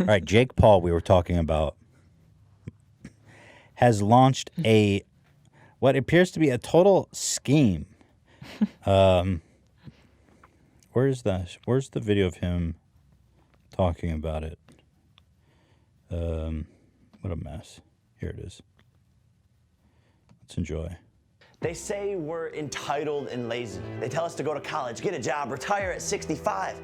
All right, Jake Paul, we were talking about, has launched what appears to be a total scheme. Where's the video of him talking about it? What a mess. Here it is. Let's enjoy. They say we're entitled and lazy. They tell us to go to college, get a job, retire at 65.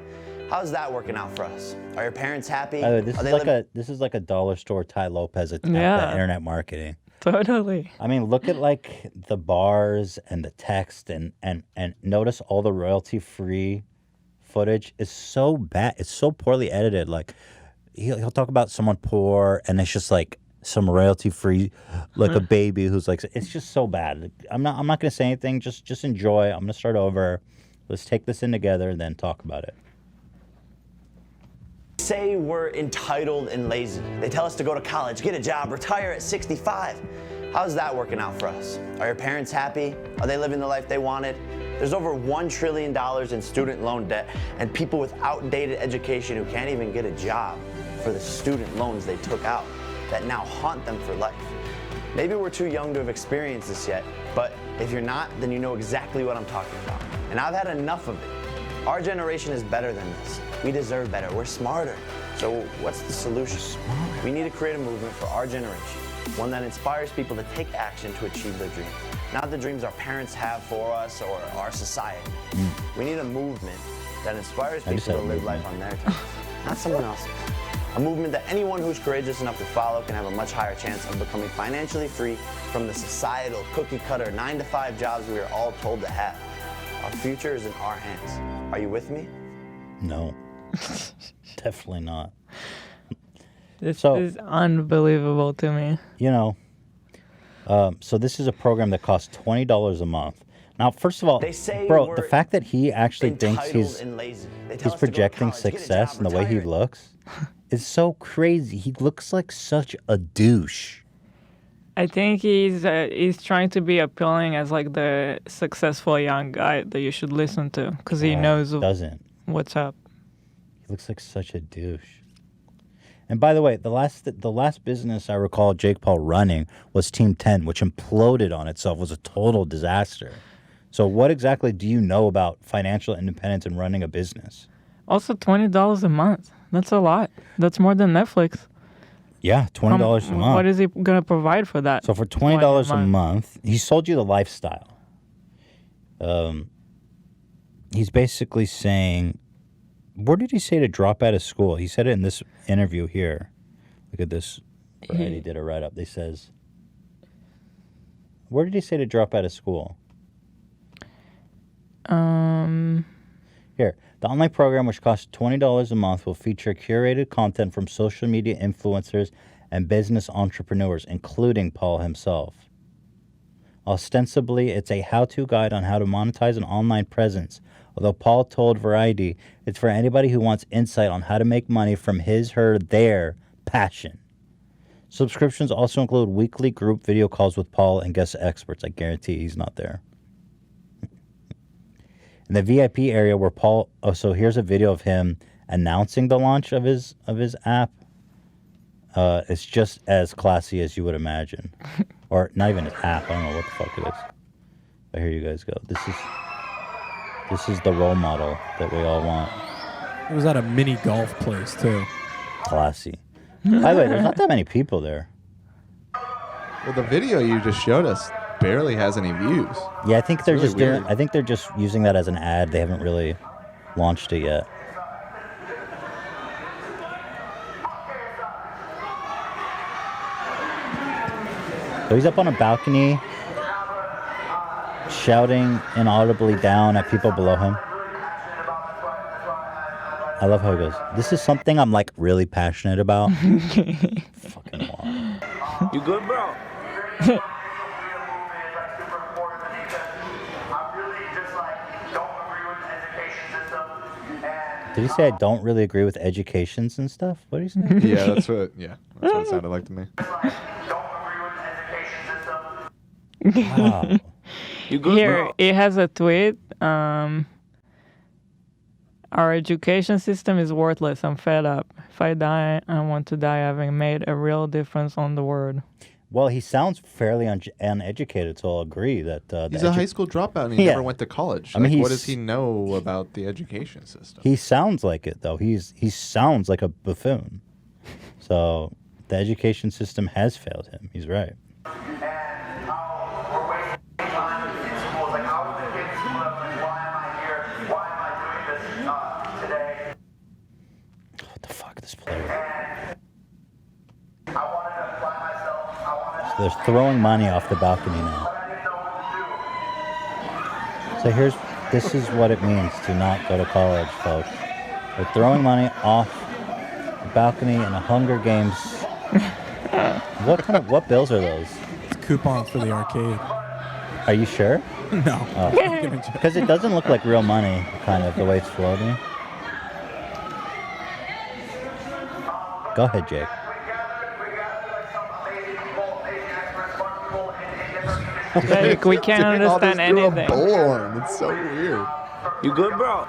How's that working out for us? Are your parents happy? This is like a dollar store Ty Lopez at internet marketing. Totally. I mean, look at like the bars and the text and notice all the royalty-free footage is so bad. It's so poorly edited. Like he'll talk about someone poor and it's just like some royalty-free, like a baby who's like, it's just so bad. I'm not going to say anything. Just enjoy. I'm going to start over. Let's take this in together and then talk about it. Say we're entitled and lazy. They tell us to go to college, get a job, retire at 65. How's that working out for us? Are your parents happy? Are they living the life they wanted? There's over $1 trillion in student loan debt and people with outdated education who can't even get a job for the student loans they took out that now haunt them for life. Maybe we're too young to have experienced this yet, but if you're not, then you know exactly what I'm talking about. And I've had enough of it. Our generation is better than this. We deserve better. We're smarter. So what's the solution? We need to create a movement for our generation, one that inspires people to take action to achieve their dreams. Not the dreams our parents have for us or our society. We need a movement that inspires people to live life on their terms, not someone else's. A movement that anyone who's courageous enough to follow can have a much higher chance of becoming financially free from the societal cookie-cutter 9-to-5 jobs we are all told to have. Our future is in our hands. Are you with me? No. Definitely not. This is unbelievable to me. You know, so this is a program that costs $20 a month. Now, first of all, bro, the fact that he actually thinks he's projecting success in the way he looks is so crazy. He looks like such a douche. I think he's trying to be appealing as like the successful young guy that you should listen to because he knows what's up. He looks like such a douche. And by the way, the last business I recall Jake Paul running was Team 10, which imploded on itself, was a total disaster. So what exactly do you know about financial independence and running a business? Also, $20 a month. That's a lot. That's more than Netflix. Yeah, $20 a month. What is he going to provide for that? So for $20 a month, he sold you the lifestyle. He's basically saying, where did he say to drop out of school? He said it in this interview here. Look at this. Right, he did a write-up. He says, where did he say to drop out of school? Here. The online program, which costs $20 a month, will feature curated content from social media influencers and business entrepreneurs, including Paul himself. Ostensibly, it's a how-to guide on how to monetize an online presence, although Paul told Variety it's for anybody who wants insight on how to make money from his, her, their passion. Subscriptions also include weekly group video calls with Paul and guest experts. I guarantee he's not there. In the VIP area where Paul... Oh, so here's a video of him announcing the launch of his app. It's just as classy as you would imagine. Or not even his app. I don't know what the fuck it is. But here you guys go. This is the role model that we all want. It was at a mini golf place, too. Classy. By the way, there's not that many people there. Well, the video you just showed us barely has any views. Yeah, I think they're I think they're just using that as an ad. They haven't really launched it yet. So he's up on a balcony, shouting inaudibly down at people below him. I love how he goes, this is something I'm like really passionate about. Fucking moron. You good, bro? Did he say I don't really agree with educations and stuff? What did he say? Yeah, that's what it sounded like to me. Wow. You good, Here, bro? It has a tweet. Our education system is worthless. I'm fed up. If I die, I want to die having made a real difference on the world. Well, he sounds fairly uneducated, so I'll agree that he's a high school dropout and he Yeah. never went to college. I mean, what does he know about the education system? He sounds like it though. He sounds like a buffoon. So the education system has failed him. He's right. What the fuck, this player? So they're throwing money off the balcony now. So this is what it means to not go to college, folks. They're throwing money off the balcony in a Hunger Games. What bills are those? It's coupons for the arcade. Are you sure? No. Because it doesn't look like real money, kind of, the way it's floating. Go ahead, Jake. Like, we can't understand anything. Bullhorn. It's so weird. You good, bro?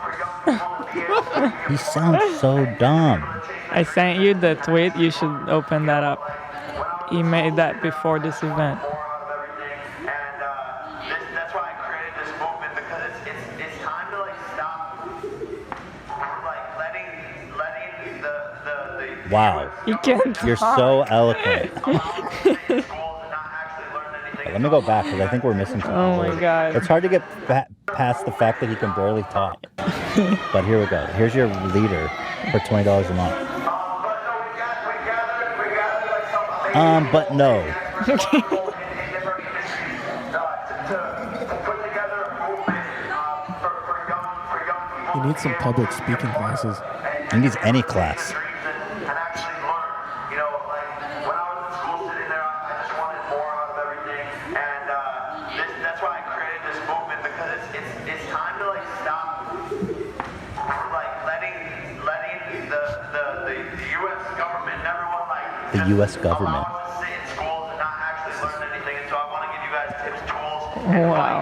He sounds so dumb. I sent you the tweet. You should open that up. He made that before this event. That's why I created this movement, because it's time to stop letting the Wow. You can't. You're so eloquent. Let me go back, because I think we're missing something. Oh my God. It's hard to get past the fact that he can barely talk. But here we go. Here's your leader for $20 a month. But no. He needs some public speaking classes. He needs any class. That's why I created this movement, because it's time to stop letting the U.S. government and everyone The U.S. government. allow us to sit in schools and not actually learn anything. And so I want to give you guys tips, tools, Wow.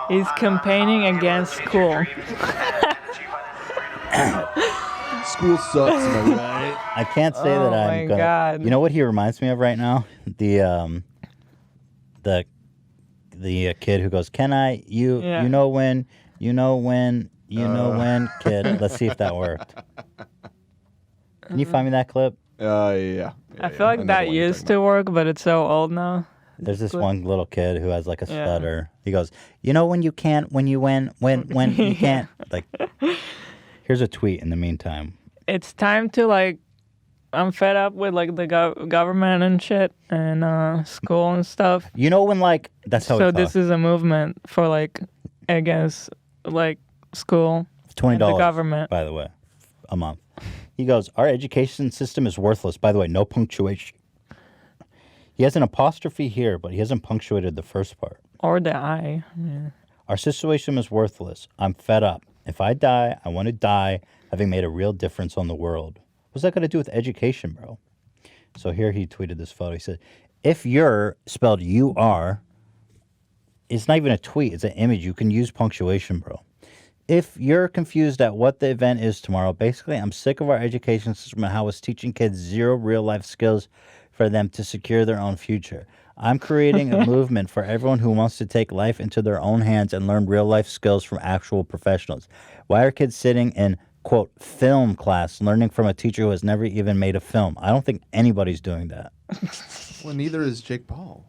He's campaigning against school. School sucks, am I right? I can't say that Oh I'm my gonna. God. You know what he reminds me of right now? The kid who goes, "Can I? You Yeah. you know when kid." Let's see if that worked. Can you find me that clip? Yeah. I feel like that used to work, but it's so old now. There's this one little kid who has like a Yeah. stutter. He goes, "You know when you can't, when you when you can't." Like, here's a tweet in the meantime. It's time to I'm fed up with the government and shit and school and stuff. You know when that's how. So it this talks. is a movement for against school, $20, the government. by the way, a month. He goes, "Our education system is worthless." By the way, no punctuation. He has an apostrophe here, but he hasn't punctuated the first part. Or the I. Yeah. Our situation is worthless. I'm fed up. If I die, I want to die having made a real difference on the world. What's that got to do with education, bro? So here he tweeted this photo. He said, if you're spelled U-R, it's not even a tweet. It's an image. You can use punctuation, bro. If you're confused at what the event is tomorrow, basically, I'm sick of our education system and how it's teaching kids zero real-life skills for them to secure their own future. I'm creating a movement for everyone who wants to take life into their own hands and learn real-life skills from actual professionals. Why are kids sitting in, quote, film class learning from a teacher who has never even made a film? I don't think anybody's doing that. Well, neither is Jake Paul.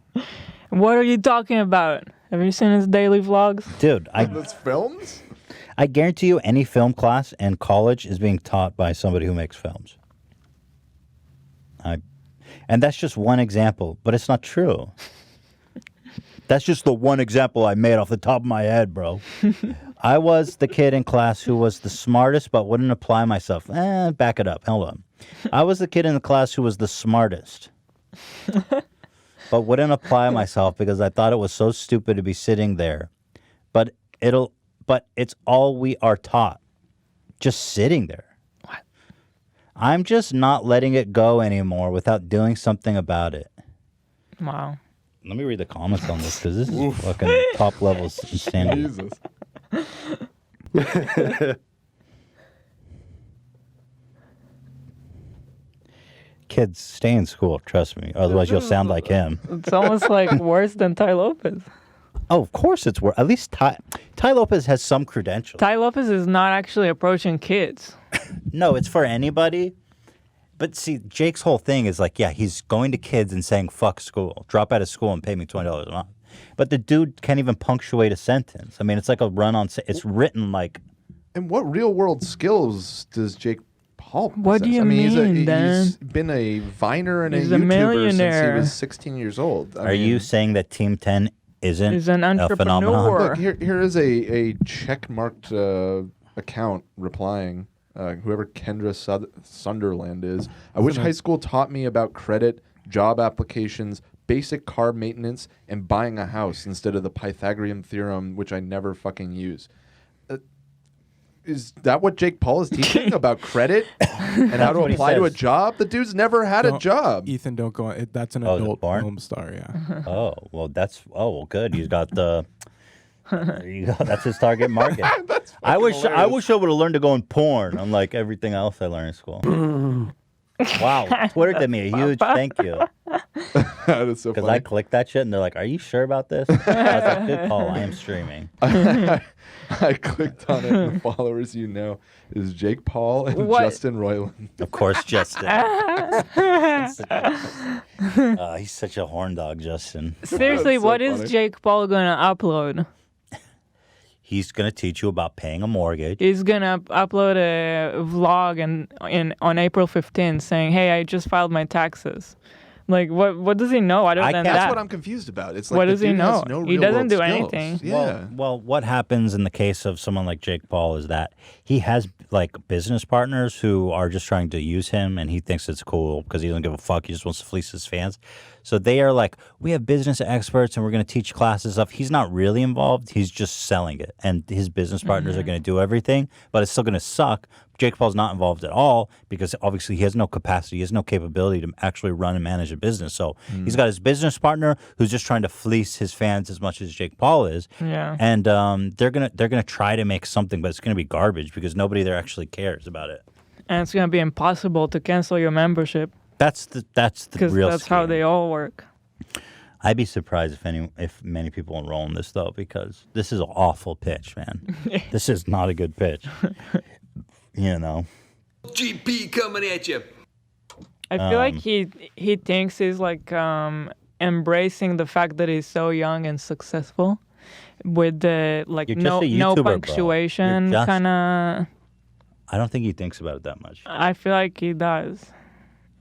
What are you talking about? Have you seen his daily vlogs? Dude, That's films? I guarantee you any film class in college is being taught by somebody who makes films. And that's just one example, but it's not true. That's just the one example I made off the top of my head, bro. I was the kid in class who was the smartest but wouldn't apply myself. Back it up. Hold on. I was the kid in the class who was the smartest but wouldn't apply myself because I thought it was so stupid to be sitting there. But it's all we are taught. Just sitting there. What? I'm just not letting it go anymore without doing something about it. Wow. Let me read the comments on this because this is fucking top level insanity. Jesus. kids, stay in school. Trust me. Otherwise, you'll sound like him. It's almost like worse than Ty Lopez. Oh, of course it's worse. At least Ty Lopez has some credentials. Ty Lopez is not actually approaching kids. No, it's for anybody. But see, Jake's whole thing is like, yeah, he's going to kids and saying, fuck school. Drop out of school and pay me $20 a month. But the dude can't even punctuate a sentence. I mean, it's like a run-on. It's written like... And what real-world skills does Jake Paul possess? What do you mean, Dan? He's been a Viner and He's a a YouTuber millionaire. since he was 16 years old. Are you saying that Team 10 isn't He's an a phenomenon? entrepreneur. Look, here is a check-marked account replying. Whoever Kendra Sunderland is. I wish high school taught me about credit, job applications, basic car maintenance, and buying a house instead of the Pythagorean theorem, which I never fucking use. Is that what Jake Paul is teaching about credit and how to apply to a job? The dude's never had a job. Ethan, don't go on. That's an Oh, the adult barn? film star, yeah. Oh, well, good. He's got the... There you go. That's his target market. I wish I would have learned to go in porn, unlike everything else I learned in school. Wow, Twitter did me a huge thank you. That is so Because funny. I clicked that shit and they're like, "Are you sure about this?" I was like, "Good call. I am streaming." I clicked on it. And the followers is Jake Paul and What? Justin Roiland. Of course, Justin. He's such a horn dog, Justin. Seriously, That's so what is funny. Jake Paul gonna upload? He's gonna teach you about paying a mortgage. He's gonna upload a vlog on April 15th saying, "Hey, I just filed my taxes." Like, what does he know other than That's that? what I'm confused about. It's like What the does he dude has know? no He doesn't real-world do skills. anything. Yeah. Well, what happens in the case of someone like Jake Paul is that he has like business partners who are just trying to use him, and he thinks it's cool because he doesn't give a fuck. He just wants to fleece his fans. So they are like, we have business experts, and we're going to teach classes stuff. He's not really involved. He's just selling it, and his business partners are going to do everything, but it's still going to suck. Jake Paul's not involved at all because obviously he has no capacity, he has no capability to actually run and manage a business. So he's got his business partner who's just trying to fleece his fans as much as Jake Paul is. Yeah. And they're gonna try to make something, but it's gonna be garbage because nobody there actually cares about it. And it's gonna be impossible to cancel your membership That's the because real. that's how scheme. they all work. I'd be surprised if many people enroll in this though, because this is an awful pitch, man. This is not a good pitch. You know. GP coming at you. I feel like he thinks he's like embracing the fact that he's so young and successful with the like You're just no a YouTuber, bro. punctuation You're just- kind of. I don't think he thinks about it that much. I feel like he does.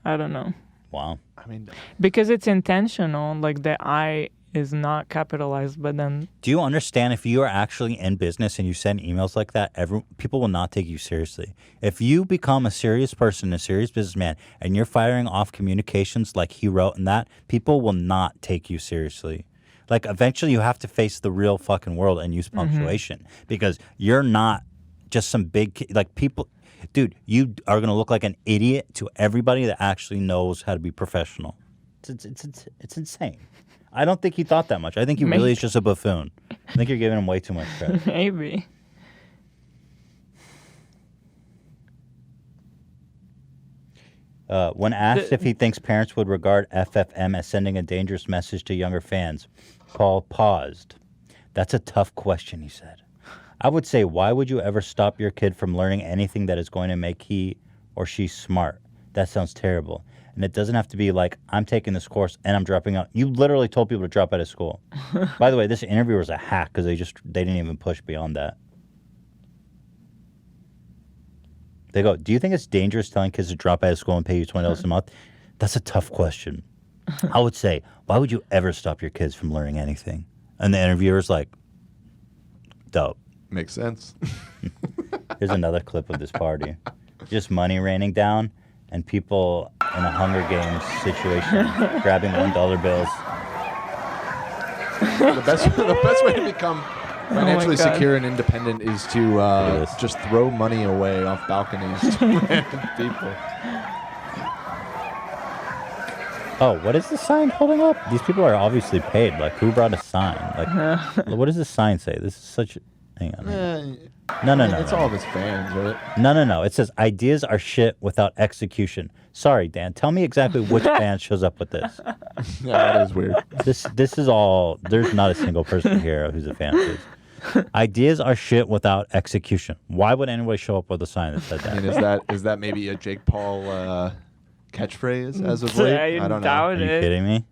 I don't know. Wow. I mean, Because it's intentional, like the I is not capitalized, but then Do you understand if you are actually in business and you send emails like that, people will not take you seriously. If you become a serious person, a serious businessman, and you're firing off communications like he wrote in that, people will not take you seriously. Like eventually you have to face the real fucking world and use punctuation because you're not just some big, like people, dude, you are going to look like an idiot to everybody that actually knows how to be professional. It's insane. I don't think he thought that much. I think he really is just a buffoon. I think you're giving him way too much credit. maybe. When asked if he thinks parents would regard FFM as sending a dangerous message to younger fans, Paul paused. That's a tough question, he said. I would say, why would you ever stop your kid from learning anything that is going to make he or she smart? That sounds terrible. And it doesn't have to be like, I'm taking this course and I'm dropping out. You literally told people to drop out of school. By the way, this interview was a hack because they didn't even push beyond that. They go, do you think it's dangerous telling kids to drop out of school and pay you $20 a month? That's a tough question. I would say, why would you ever stop your kids from learning anything? And the interviewer's like, dope. makes sense. Here's another clip of this party. Just money raining down and people in a Hunger Games situation grabbing $1 bills. the best way to become financially God. secure and independent is to just throw money away off balconies to random people. Oh, what is the sign holding up? These people are obviously paid. Like, who brought a sign? Like, what does this sign say? This is such... Hang on. No. It's all of his fans, right? No. It says ideas are shit without execution. Sorry, Dan. Tell me exactly which band shows up with this. Yeah, that is weird. This is all. There's not a single person here who's a fan of this. Ideas are shit without execution. Why would anybody show up with a sign that said that? I mean, is that maybe a Jake Paul catchphrase as of late? I don't know. Are you kidding me?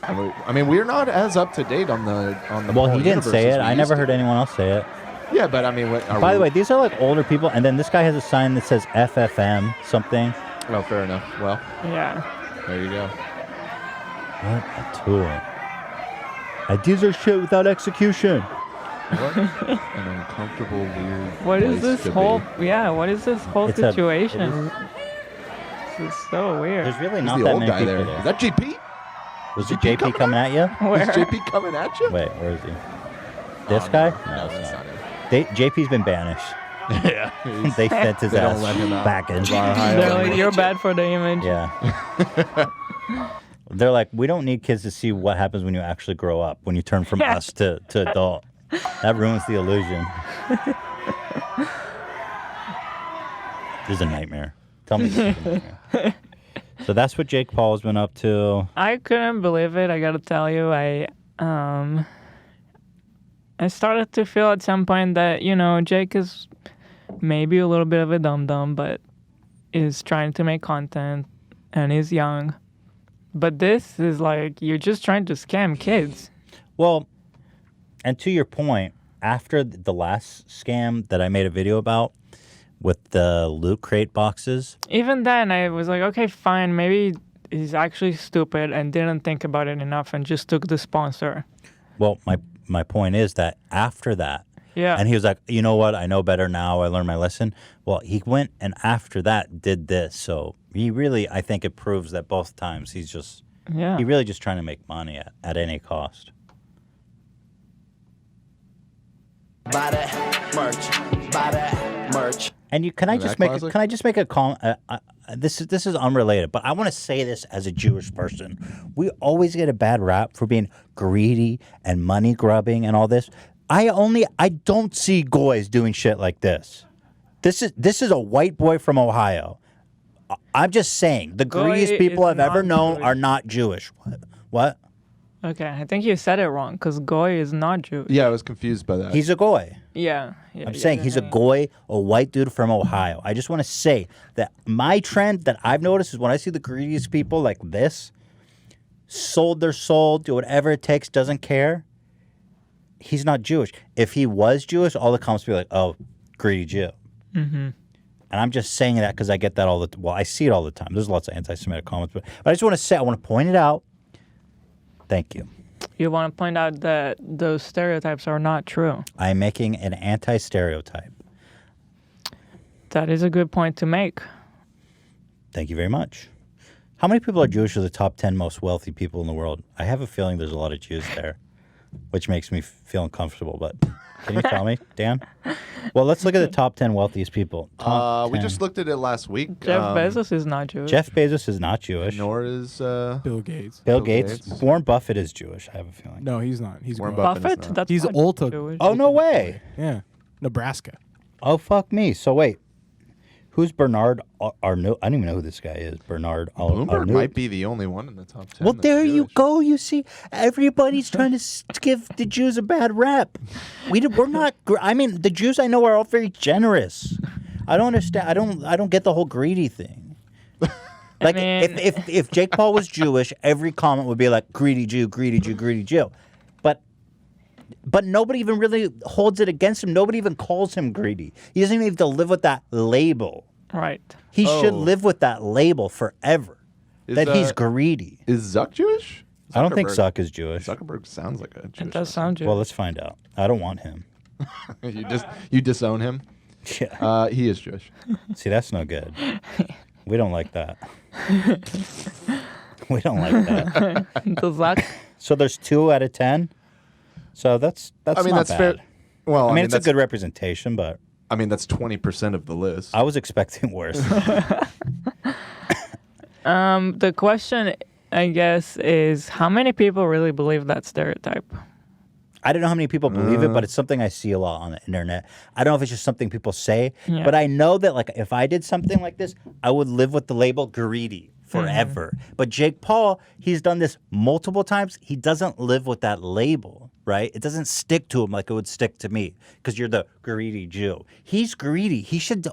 I mean, we're not as up to date on the. Well, Paul he didn't say universe as it. we I used never to. heard anyone else say it. Yeah, but I mean, By the way, these are like older people, and then this guy has a sign that says FFM something. Oh, fair enough. Well, Yeah. there you go. What a tool. Ideas are shit without execution. What an uncomfortable, weird. What is place this to whole? be. Yeah. What is this whole It's a- situation? This is so weird. There's really Who's not the that old many guy people there? there. Is that JP? Was it JP coming at you? Where? Is JP coming at you? Wait, where is he? This guy? No, it's that's not. not him. JP's been banished. Yeah. They sent his They don't ass let him out. back in. They're like, you're bad for the image. Yeah. They're like, we don't need kids to see what happens when you actually grow up, when you turn from Yeah. us to adult. That ruins the illusion. This is a nightmare. Tell me this is a nightmare. So that's what Jake Paul's been up to. I couldn't believe it. I gotta tell you, I started to feel at some point that Jake is maybe a little bit of a dum-dum, but is trying to make content and is young. But this is like you're just trying to scam kids. Well, and to your point, after the last scam that I made a video about with the loot crate boxes, Even then, I was like, okay, fine. Maybe he's actually stupid and didn't think about it enough and just took the sponsor. well, my point is that after that, Yeah. and he was like, you know what, I know better now, I learned my lesson. Well, he went and after that did this. So he really, I think it proves that both times he really just trying to make money at any cost. Buy that merch. Buy that merch. And can I just make a comment? This is unrelated, but I want to say this as a Jewish person. We always get a bad rap for being greedy and money grubbing and all this. I don't see goys doing shit like this. This is a white boy from Ohio. I'm just saying the Goy greediest people is I've ever not known Jewish. are not Jewish. What? Okay, I think you said it wrong because Goy is not Jewish. Yeah, I was confused by that. He's a goy. Yeah. I'm saying he's a goy, a white dude from Ohio. I just want to say that my trend that I've noticed is when I see the greediest people like this, sold their soul, do whatever it takes, doesn't care, he's not Jewish. If he was Jewish, all the comments would be like, oh, greedy Jew. Mm-hmm. And I'm just saying that because I get that I see it all the time. There's lots of anti-Semitic comments. But I just want to say, I want to point it out. Thank you. You want to point out that those stereotypes are not true. I'm making an anti-stereotype. That is a good point to make. Thank you very much. How many people are Jewish are the top 10 most wealthy people in the world? I have a feeling there's a lot of Jews there, which makes me feel uncomfortable. But can you tell me, Dan? Well, let's look at the top 10 wealthiest people. Top we 10. just looked at it last week. Jeff Bezos is not Jewish. Jeff Bezos is not Jewish. Nor is Bill Gates. Bill Bill Gates. Gates. Warren Buffett is Jewish, I have a feeling. No, he's not. He's Warren grown. Buffett is Buffett? not. That's He's not ultra- Jewish. Oh, no way. Yeah, Nebraska. Oh, fuck me. So wait. Who's Bernard Arnault? I don't even know who this guy is. Bernard Bloomberg Arnault. might be the only one in the top 10. Well, that's there you Jewish. go. You see, everybody's trying to give the Jews a bad rap. We're not. I mean, the Jews I know are all very generous. I don't understand. I don't get the whole greedy thing. Like, mean- if Jake Paul was Jewish, every comment would be like greedy Jew, greedy Jew, greedy Jew. But nobody even really holds it against him. Nobody even calls him greedy. He doesn't even have to live with that label. Right. He should Oh. live with that label forever. That he's greedy. Is Zuck Jewish? I don't think Zuckerberg- Zuck is Jewish. Zuckerberg sounds like a Jewish. It does person. sound Jewish. Well, let's find out. I don't want him. You disown him. Yeah. He is Jewish. See, that's no good. We don't like that. We don't like that. Does that? So there's 2 out of 10. So that's I mean, not that's bad. fair. Well, I mean, it's a that's, good representation, but I mean, that's 20% of the list. I was expecting worse. The question, I guess, is how many people really believe that stereotype? I don't know how many people believe it, but it's something I see a lot on the internet. I don't know if it's just something people say, Yeah. but I know that like if I did something like this, I would live with the label greedy forever. But Jake Paul, he's done this multiple times. He doesn't live with that label, right? It doesn't stick to him like it would stick to me because you're the greedy Jew. He's greedy. He should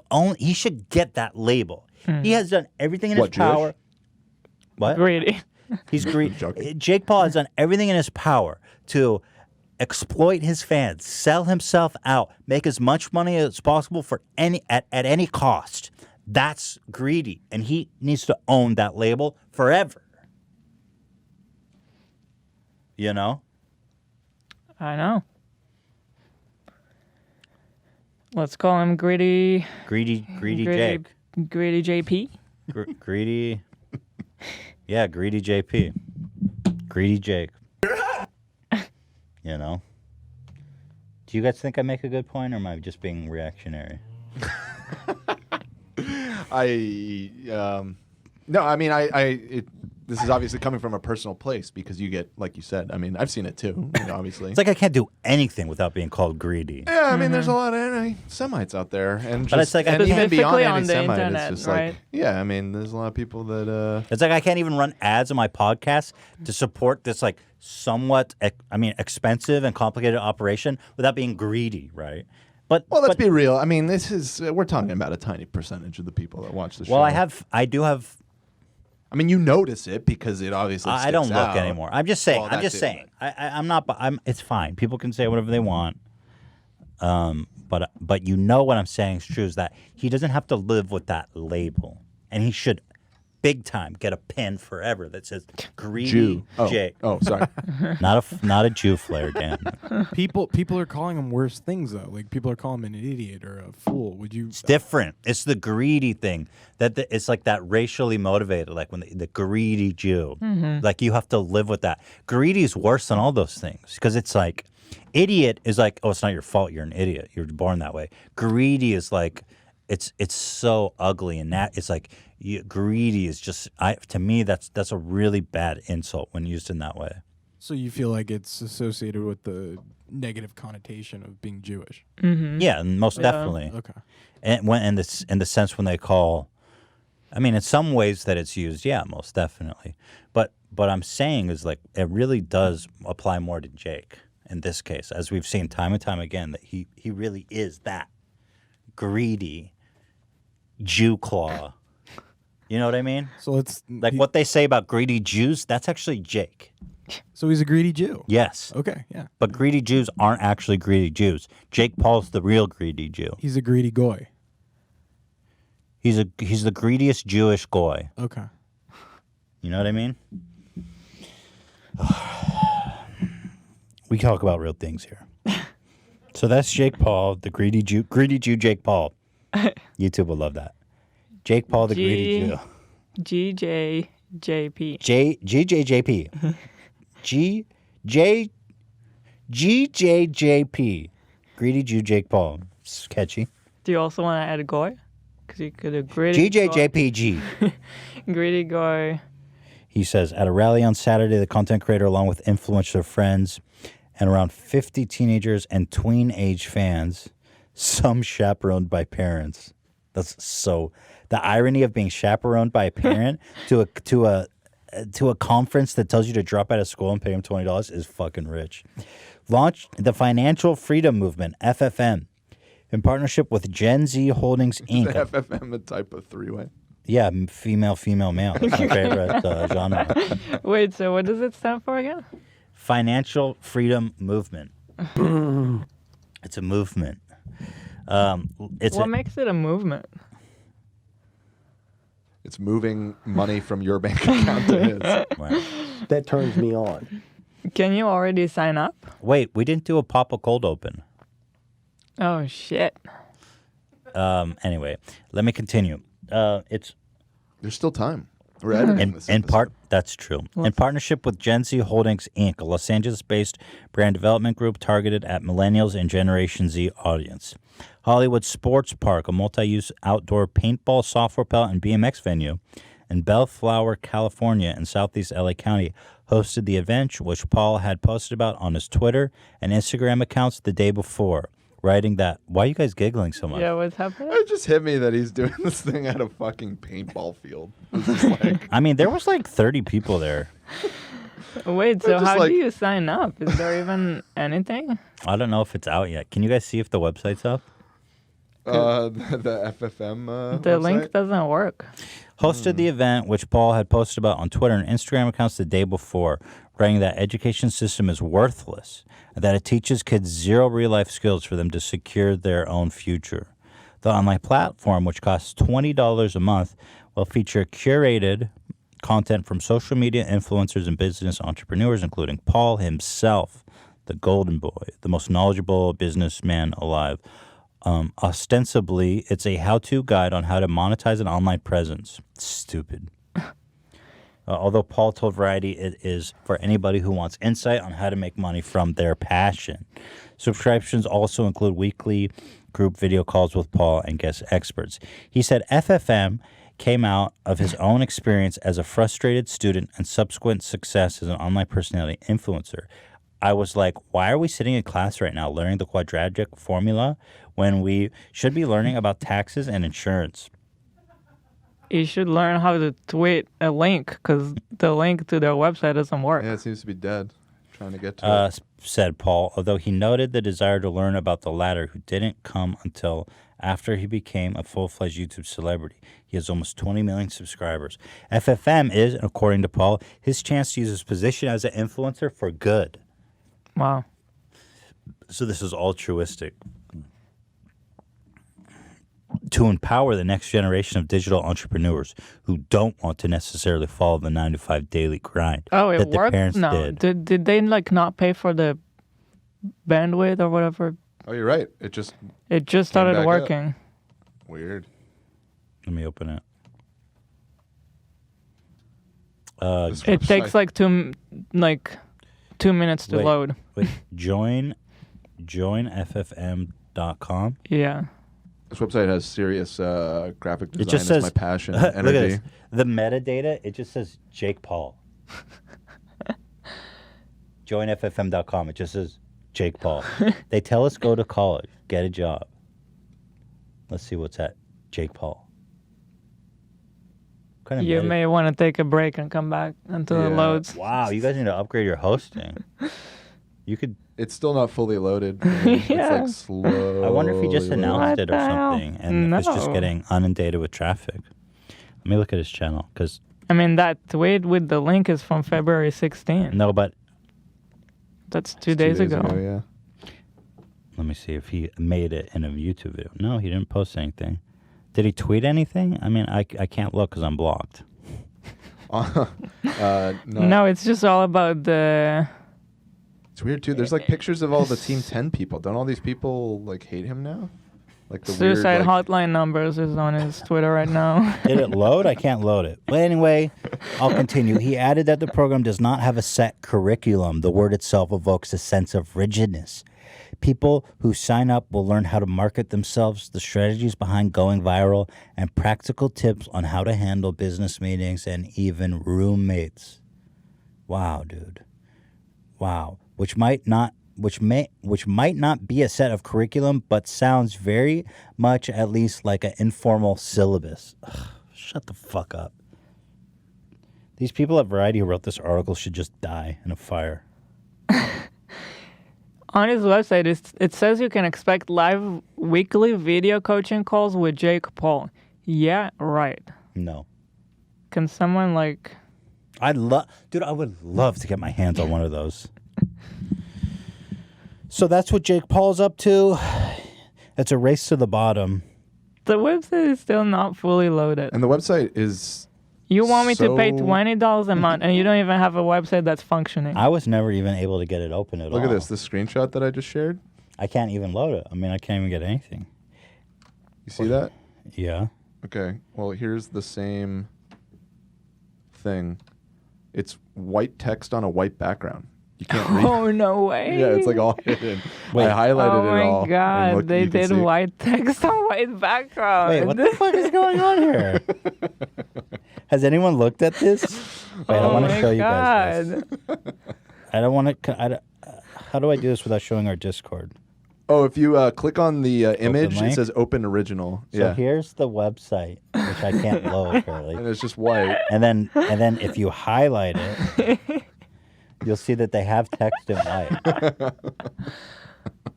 get that label. He has done everything in his power. Jewish? What? Greedy. He's greedy. joking. Jake Paul has done everything in his power to exploit his fans, sell himself out, make as much money as possible for at any cost. That's greedy, and he needs to own that label forever. You know? I know. Let's call him Greedy. Greedy Jake. Greedy JP. Greedy. Yeah, greedy JP. Greedy Jake. You know? Do you guys think I make a good point, or am I just being reactionary? No, I mean, this is obviously coming from a personal place because you get, like you said, I mean, I've seen it too, obviously. It's like I can't do anything without being called greedy. Yeah, I mean, there's a lot of anti-Semites out there, and But it's like and even beyond specifically on the anti-Semite, internet, it's just right? like, yeah, I mean, there's a lot of people that. It's like I can't even run ads on my podcast to support this like somewhat, expensive and complicated operation without being greedy, right? But Well, let's be real. I mean, we're talking about a tiny percentage of the people that watch the show. well, I do have. I mean, you notice it because it obviously. I don't sticks look out. anymore. I'm just saying. Well, I'm just that's it. saying. I'm not. It's fine. People can say whatever they want. But you know what I'm saying is true is that he doesn't have to live with that label, and he should, big time, get a pin forever that says greedy Jew. Jake. Oh, sorry. Not a Jew flair, Dan. People are calling him worse things though. Like people are calling him an idiot or a fool. Would you? It's different. It's the greedy thing it's like that racially motivated, like when the greedy Jew. Like you have to live with that. Greedy is worse than all those things because it's like idiot is like, oh, it's not your fault. You're an idiot. You're born that way. Greedy is like it's so ugly, and that it's like greedy is just to me that's a really bad insult when used in that way. So you feel like it's associated with the negative connotation of being Jewish? Yeah, most definitely. Okay. And when in the sense when they call, I mean, in some ways that it's used, yeah, most definitely. But I'm saying is like it really does apply more to Jake in this case, as we've seen time and time again that he really is that greedy Jew claw. You know what I mean? So it's Like what they say about greedy Jews, that's actually Jake. So he's a greedy Jew. Yes. Okay. Yeah. But greedy Jews aren't actually greedy Jews. Jake Paul's the real greedy Jew. He's a greedy goy. He's the greediest Jewish goy. Okay. You know what I mean? We talk about real things here. So that's Jake Paul, the greedy Jew Jake Paul. YouTube will love that. Jake Paul, the greedy Jew. GJJP. GJJP. GJJP. Greedy Jew Jake Paul. It's catchy. Do you also want to add a goy? Because you could have greedy GJJPG. greedy goy. He says, at a rally on Saturday, the content creator, along with influencer friends and around 50 teenagers and tween-age fans, some chaperoned by parents. That's so... The irony of being chaperoned by a parent to a conference that tells you to drop out of school and pay him $20 is fucking rich. Launched the Financial Freedom Movement, FFM, in partnership with Gen Z Holdings, Inc. Is FFM a type of three-way? Yeah, female, male. That's my favorite genre. Wait, so what does it stand for again? Financial Freedom Movement. It's a movement. What makes it a movement? It's moving money from your bank account to his. Right. That turns me on. Can you already sign up? Wait, we didn't do a Papa Cold Open. Oh, shit. Anyway, let me continue. It's There's still time. We're editing this in episode. part, that's true. In partnership with Gen Z Holdings, Inc., a Los Angeles-based brand development group targeted at millennials and Generation Z audience. Hollywood Sports Park, a multi-use outdoor paintball, softball, and BMX venue in Bellflower, California, in Southeast LA County, hosted the event, which Paul had posted about on his Twitter and Instagram accounts the day before, writing that, why are you guys giggling so much? Yeah, what's happening? It just hit me that he's doing this thing at a fucking paintball field. It's just like, I mean, there was like 30 people there. Wait, so just how like- do you sign up? Is there even anything? I don't know if it's out yet. Can you guys see if the website's up? the FFM The website? link doesn't work. Hosted the event, which Paul had posted about on Twitter and Instagram accounts the day before, writing that education system is worthless and that it teaches kids zero real-life skills for them to secure their own future. The online platform, which costs $20 a month, will feature curated content from social media influencers and business entrepreneurs, including Paul himself, the golden boy, the most knowledgeable businessman alive. Ostensibly, it's a how-to guide on how to monetize an online presence. Stupid. Although Paul told Variety it is for anybody who wants insight on how to make money from their passion. Subscriptions also include weekly group video calls with Paul and guest experts. He said FFM came out of his own experience as a frustrated student and subsequent success as an online personality influencer. I was like, why are we sitting in class right now learning the quadratic formula when we should be learning about taxes and insurance? You should learn how to tweet a link because the link to their website doesn't work. Yeah, it seems to be dead. Trying to get to it. Said Paul, although he noted the desire to learn about the latter, who didn't come until after he became a full-fledged YouTube celebrity. He has almost 20 million subscribers. FFM is, according to Paul, his chance to use his position as an influencer for good. Wow. So this is altruistic. To empower the next generation of digital entrepreneurs who don't want to necessarily follow the 9-to-5 daily grind Oh, it that their worked? parents No. did. Did they like not pay for the bandwidth or whatever? Oh, you're right. It just back started up. working. weird. Let me open it. This It website- takes like 2 minutes to Wait. load. Wait, joinffm.com. Yeah. This website has serious graphic design. It just as says my passion, Look at energy. this. The metadata, it just says Jake Paul. Joinffm.com. It just says Jake Paul. They tell us go to college, get a job. Let's see what's at Jake Paul. What kind of You may want to take a break and come back until it Yeah. loads. Wow, you guys need to upgrade your hosting. You could. It's still not fully loaded. Yeah. It's like slow. I wonder if he just announced What it or the hell? something, and if it's just No. getting inundated with traffic. Let me look at his channel, because I mean, that tweet with the link is from February 16th. no, but That's 2 days ago. Yeah. let me see if he made it in a YouTube video. No, he didn't post anything. Did he tweet anything? I mean, I can't look because I'm blocked. No, it's just all about the. It's weird too. There's like pictures of all the Team 10 people. Don't all these people like hate him now? Like the Suicide weird, like, hotline numbers is on his Twitter right now. Did it load? I can't load it. But anyway, I'll continue. He added that the program does not have a set curriculum. The word itself evokes a sense of rigidness. People who sign up will learn how to market themselves, the strategies behind going viral, and practical tips on how to handle business meetings and even roommates. Wow, dude. Wow. Which might not be a set of curriculum, but sounds very much at least like an informal syllabus. Ugh, shut the fuck up. These people at Variety who wrote this article should just die in a fire. On his website, it says you can expect live weekly video coaching calls with Jake Paul. Yeah, right. No. Can someone like... I would love to get my hands on one of those. So that's what Jake Paul's up to. It's a race to the bottom. The website is still not fully loaded. And the website is. You want me to pay so- $20 a month and you don't even have a website that's functioning. I was never even able to get it open at all. Look at this. This screenshot that I just shared. I can't even load it. I mean, I can't even get anything. You see that? Yeah. Okay. Well, here's the same thing. It's white text on a white background. You can't read. Oh, no way. Yeah, it's like all hidden. Wait. I highlighted Oh it all. my and god, look, they you can did see. white text on white background. Wait, what the fuck is going on here? Has anyone looked at this? Wait, I want to my show you guys God. this. I don't want to. How do I do this without showing our Discord? Oh, if you click on the image, it link? says open original. So Yeah. here's the website, which I can't load apparently. And it's just white. And then if you highlight it, you'll see that they have text in white.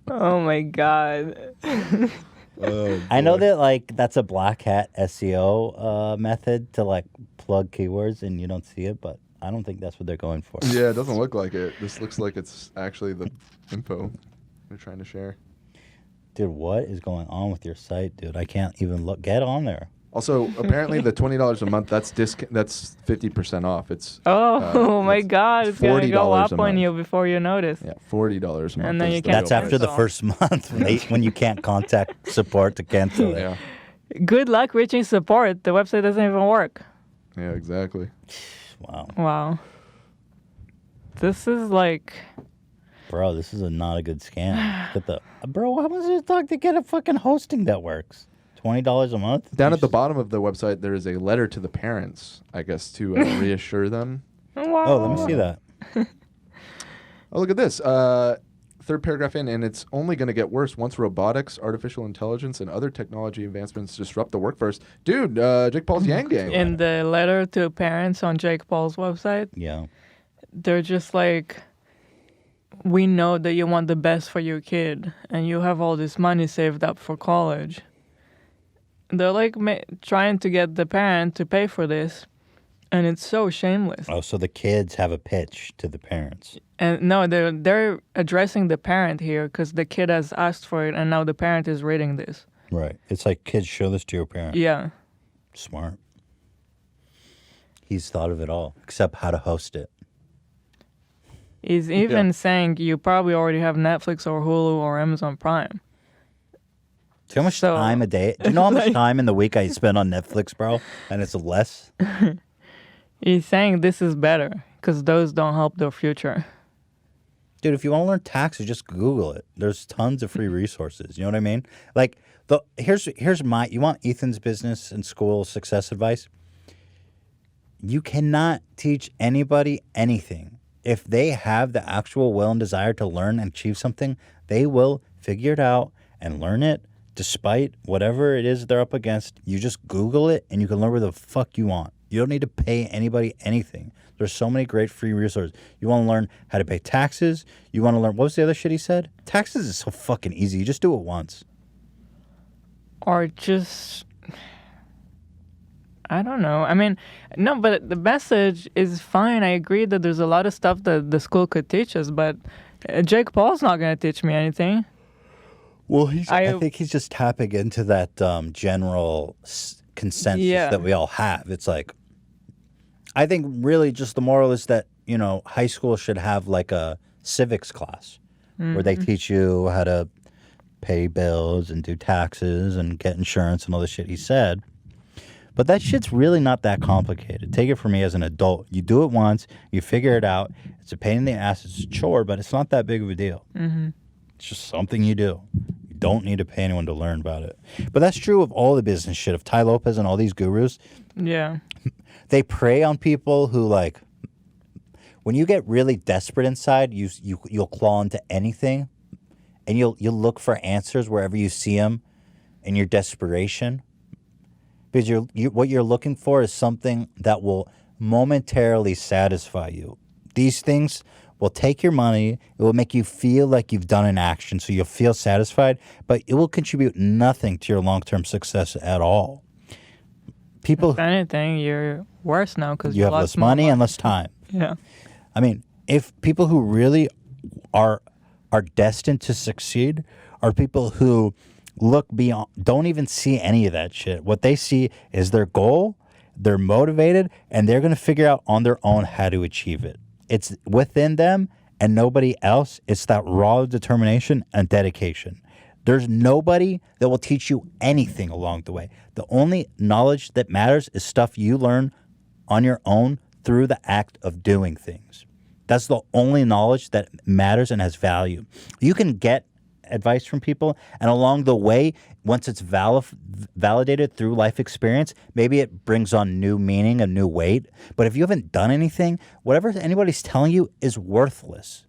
Oh my God. Oh, I know boy. that like that's a black hat SEO method to like plug keywords and you don't see it, but I don't think that's what they're going for. Yeah, it doesn't look like it. This looks like it's actually the info they're trying to share. Dude, what is going on with your site, dude? I can't even look. Get on there. Also, apparently the $20 a month, that's 50% off. It's Oh my it's God. It's going to go $40 up a on month. you before you notice. Yeah, $40 a month. And then is you the can't That's deal after the cancel. first month when you can't contact support to cancel it. Yeah, Good luck reaching support. The website doesn't even work. yeah, exactly. Wow. Wow. This is like, Bro, this is not a good scam. Get the bro, how much does it talk to get a fucking hosting that works? $20 a month? Down at the bottom of the website, there is a letter to the parents, I guess, to reassure them. wow. Oh, let me see that. Oh, look at this. Third paragraph in, and it's only going to get worse once robotics, artificial intelligence, and other technology advancements disrupt the workforce. Dude, Jake Paul's Yang Gang. In the letter to parents on Jake Paul's website, Yeah. they're just like, we know that you want the best for your kid and you have all this money saved up for college. They're like trying to get the parent to pay for this, and it's so shameless. Oh, so the kids have a pitch to the parents. And no, they're addressing the parent here because the kid has asked for it, and now the parent is reading this. Right. It's like, kids, show this to your parent. Yeah. Smart. He's thought of it all, except how to host it. He's even saying you probably already have Netflix or Hulu or Amazon Prime. Do you know how much So- time a day? Do you know how much time in the week I spend on Netflix, bro? And it's less. He's saying this is better because those don't help their future. Dude, if you want to learn taxes, just Google it. There's tons of free resources. You know what I mean? Like, here's my. You want Ethan's business and school success advice? You cannot teach anybody anything. If they have the actual will and desire to learn and achieve something, they will figure it out and learn it despite whatever it is they're up against. You just Google it and you can learn where the fuck you want. You don't need to pay anybody anything. There's so many great free resources. You want to learn how to pay taxes. You want to learn, what was the other shit he said? Taxes is so fucking easy. You just do it once. Or just, I don't know. I mean, no, but the message is fine. I agree that there's a lot of stuff that the school could teach us, but Jake Paul's not going to teach me anything. Well, I think he's just tapping into that general consensus that we all have. It's like, I think really just the moral is that, high school should have like a civics class where they teach you how to pay bills and do taxes and get insurance and all this shit he said. But that shit's really not that complicated. Take it from me as an adult. You do it once, you figure it out. It's a pain in the ass, it's a chore, but it's not that big of a deal. Mm-hmm. It's just something you do. You don't need to pay anyone to learn about it. But that's true of all the business shit. Of Ty Lopez and all these gurus, Yeah. they prey on people who, like, when you get really desperate inside, you'll claw into anything, and you'll look for answers wherever you see them in your desperation. Because what you're looking for is something that will momentarily satisfy you. These things will take your money. It will make you feel like you've done an action, so you'll feel satisfied, but it will contribute nothing to your long-term success at all. People, If anything, you're worse now because you have lost less more money and less time. Yeah. I mean, if people who really are destined to succeed are people who look beyond, don't even see any of that shit. What they see is their goal, they're motivated, and they're going to figure out on their own how to achieve it. It's within them and nobody else. It's that raw determination and dedication. There's nobody that will teach you anything along the way. The only knowledge that matters is stuff you learn on your own through the act of doing things. That's the only knowledge that matters and has value. You can get advice from people, and along the way, once it's validated through life experience, maybe it brings on new meaning and new weight. But if you haven't done anything, whatever anybody's telling you is worthless.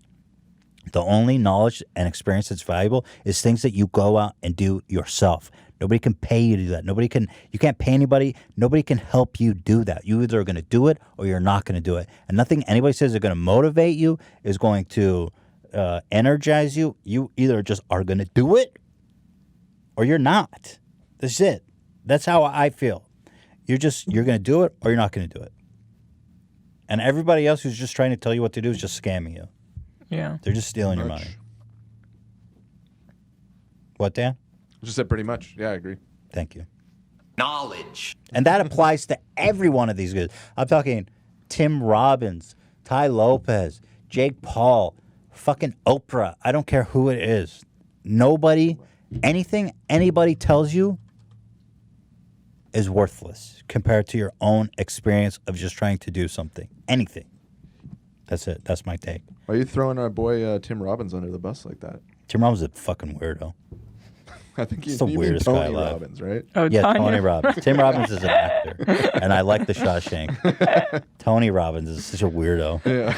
The only knowledge and experience that's valuable is things that you go out and do yourself. Nobody can pay you to do that. You can't pay anybody. Nobody can help you do that. You either are going to do it or you're not going to do it. And nothing anybody says is going to motivate you, is going to energize you. You either just are going to do it or you're not. That's it. That's how I feel. You're going to do it or you're not going to do it. And everybody else who's just trying to tell you what to do is just scamming you. Yeah. They're just stealing your money. What, Dan? Just said pretty much. Yeah, I agree. Thank you. Knowledge. And that applies to every one of these guys. I'm talking Tim Robbins, Ty Lopez, Jake Paul, fucking Oprah. I don't care who it is. Anything anybody tells you is worthless compared to your own experience of just trying to do something. Anything. That's it. That's my take. Why are you throwing our boy Tim Robbins under the bus like that? Tim Robbins is a fucking weirdo. I think He's the you mean weirdest guy Tony alive. Robbins, right? Oh, Yeah, Tanya. Tony Robbins. Tim Robbins is an actor, and I like The Shawshank. Tony Robbins is such a weirdo. Yeah.